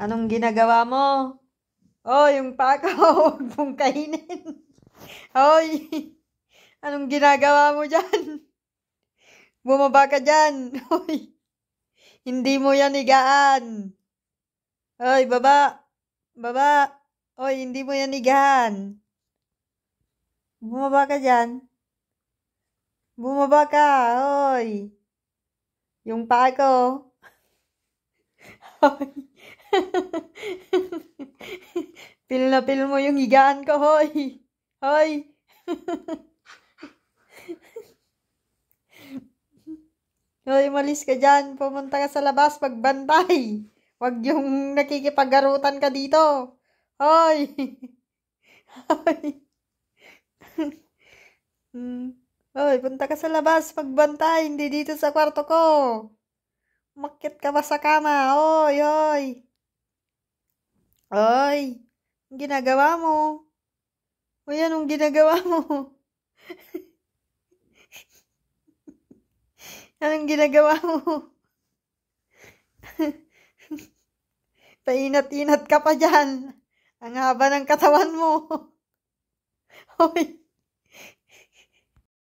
Anong ginagawa mo? Oh, yung pako, huwag mong kainin. Hoy, anong ginagawa mo dyan? Bumaba ka dyan. Hoy, hindi mo yan higaan. Hoy, baba. Baba. Hoy, hindi mo yan higaan. Bumaba ka dyan. Bumaba ka. Hoy. Yung pako. Hoy. Pil na pil mo yung higaan ko, hoy. Hoy. Hoy, malis ka dyan. Pumunta ka sa labas, magbantay. Huwag yung nakikipagarutan ka dito. Hoy. Hoy. Hoy, punta ka sa labas, magbantay. Hindi dito sa kwarto ko. Umakyat ka ba sa kama? Hoy, hoy. Hoy. Ang ginagawa mo? Hoy, anong ginagawa mo? Anong ginagawa mo? Painat-inat ka pa dyan. Ang haba ng katawan mo. Hoy.